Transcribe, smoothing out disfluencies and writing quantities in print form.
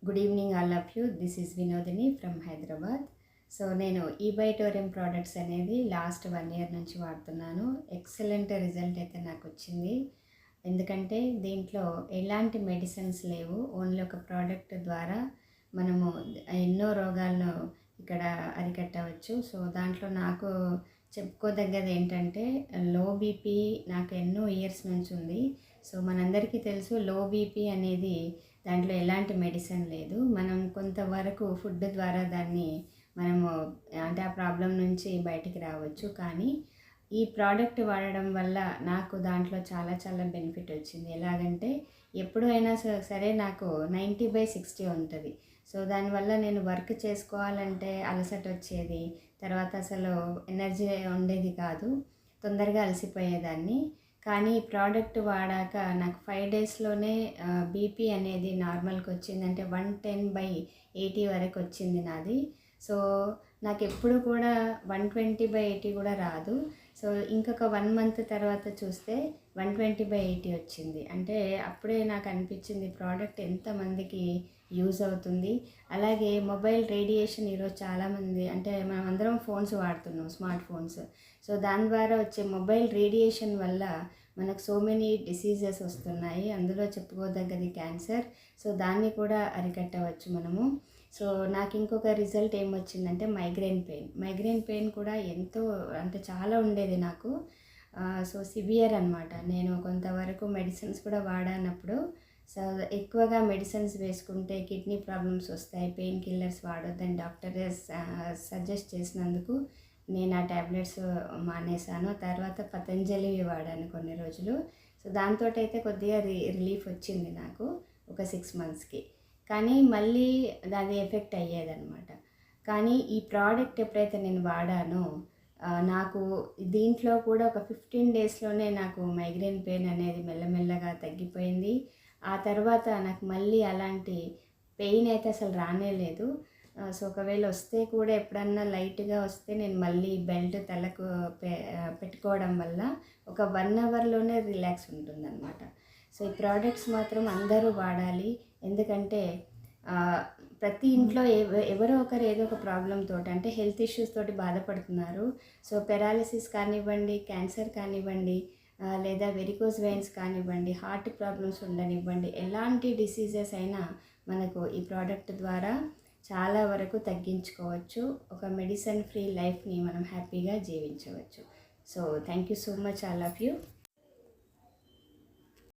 Good evening all of you. This is Vinodini from Hyderabad. So నేను ఈబైటోరియం products అనేది last 1 year నుంచి వాడుతున్నాను. ఎక్సలెంట్ రిజల్ట్ అయితే నాకు వచ్చింది. ఎందుకంటే దీంట్లో ఎలాంటి మెడిసిన్స్ లేవు. ఓన్లీ ఒక ప్రోడక్ట్ ద్వారా మనము ఎన్నో రోగాలను ఇక్కడ అరికట్టవచ్చు. సో దాంట్లో నాకు చెప్పుకోదగ్గది ఏంటంటే లో బీపీ నాకు ఎన్నో ఇయర్స్ నుంచి ఉంది. సో మనందరికీ తెలుసు లో బీపీ అనేది దాంట్లో ఎలాంటి మెడిసిన్ లేదు. మనం కొంతవరకు ఫుడ్ ద్వారా దాన్ని మనము అంటే ఆ ప్రాబ్లం నుంచి బయటికి రావచ్చు. కానీ ఈ ప్రోడక్ట్ వాడడం వల్ల నాకు దాంట్లో చాలా చాలా బెనిఫిట్ వచ్చింది. ఎలాగంటే ఎప్పుడైనా సరే నాకు 90/60 ఉంటుంది. సో దానివల్ల నేను వర్క్ చేసుకోవాలంటే అలసట వచ్చేది, తర్వాత అసలు ఎనర్జీ ఉండేది కాదు, తొందరగా అలసిపోయేదాన్ని. కానీ ఈ ప్రోడక్ట్ వాడాక నాకు 5 డేస్లోనే బీపీ అనేది నార్మల్కి వచ్చింది. అంటే 110/80 వరకు వచ్చింది నాది. సో నాకు ఎప్పుడు కూడా 120/80 కూడా రాదు. సో ఇంకొక 1 మంత్ తర్వాత చూస్తే 120/80 వచ్చింది. అంటే అప్పుడే నాకు అనిపించింది ప్రోడక్ట్ ఎంతమందికి యూజ్ అవుతుంది. అలాగే మొబైల్ రేడియేషన్ ఈరోజు చాలామంది అంటే మనం అందరం ఫోన్స్ వాడుతున్నాం, స్మార్ట్ ఫోన్స్. సో దాని ద్వారా వచ్చే మొబైల్ రేడియేషన్ వల్ల మనకు సో మెనీ డిసీజెస్ వస్తున్నాయి. అందులో చెప్పుకోదగ్గది క్యాన్సర్. సో దాన్ని కూడా అరికట్టవచ్చు మనము. సో నాకు ఇంకొక రిజల్ట్ ఏమొచ్చిందంటే మైగ్రేన్ పెయిన్ కూడా ఎంతో అంటే చాలా ఉండేది నాకు. సో సివియర్ అనమాట. నేను కొంతవరకు మెడిసిన్స్ కూడా వాడానప్పుడు. సో ఎక్కువగా మెడిసిన్స్ వేసుకుంటే కిడ్నీ ప్రాబ్లమ్స్ వస్తాయి, పెయిన్ కిల్లర్స్ వాడొద్దని డాక్టర్ సజెస్ట్ చేసినందుకు నేను ఆ ట్యాబ్లెట్స్ మానేశాను. తర్వాత పతంజలివి వాడాను కొన్ని రోజులు. సో దాంతో అయితే కొద్దిగా రిలీఫ్ వచ్చింది నాకు ఒక 6 మంత్స్కి. కానీ మళ్ళీ అది ఎఫెక్ట్ అయ్యేదన్నమాట. కానీ ఈ ప్రోడక్ట్ ఎప్పుడైతే నేను వాడానో నాకు దీంట్లో కూడా ఒక 15 డేస్లోనే నాకు మైగ్రేన్ పెయిన్ అనేది మెల్లమెల్లగా తగ్గిపోయింది. ఆ తర్వాత నాకు మళ్ళీ అలాంటి పెయిన్ అయితే అసలు రానే లేదు. సో ఒకవేళ వస్తే కూడా ఎప్పుడన్నా లైట్గా వస్తే నేను మళ్ళీ బెల్ట్ తలకు పెట్టుకోవడం వల్ల ఒక 1 అవర్లోనే రిలాక్స్ ఉంటుందన్నమాట. సో ఈ ప్రోడక్ట్స్ మాత్రం అందరూ వాడాలి. ఎందుకంటే ప్రతి ఇంట్లో ఎవరో ఒకరు ఏదో ఒక ప్రాబ్లం తోటి అంటే హెల్త్ ఇష్యూస్ తోటి బాధపడుతున్నారు. సో పెరాలిసిస్ కానివ్వండి, క్యాన్సర్ కానివ్వండి, లేదా వెరికోస్ వెయిన్స్ కానివ్వండి, హార్ట్ ప్రాబ్లమ్స్ ఉండనివ్వండి, ఎలాంటి డిసీజెస్ అయినా మనకు ఈ ప్రోడక్ట్ ద్వారా చాలా వరకు తగ్గించుకోవచ్చు. ఒక మెడిసిన్ ఫ్రీ లైఫ్ని మనం హ్యాపీగా జీవించవచ్చు. So thank you so much all of you.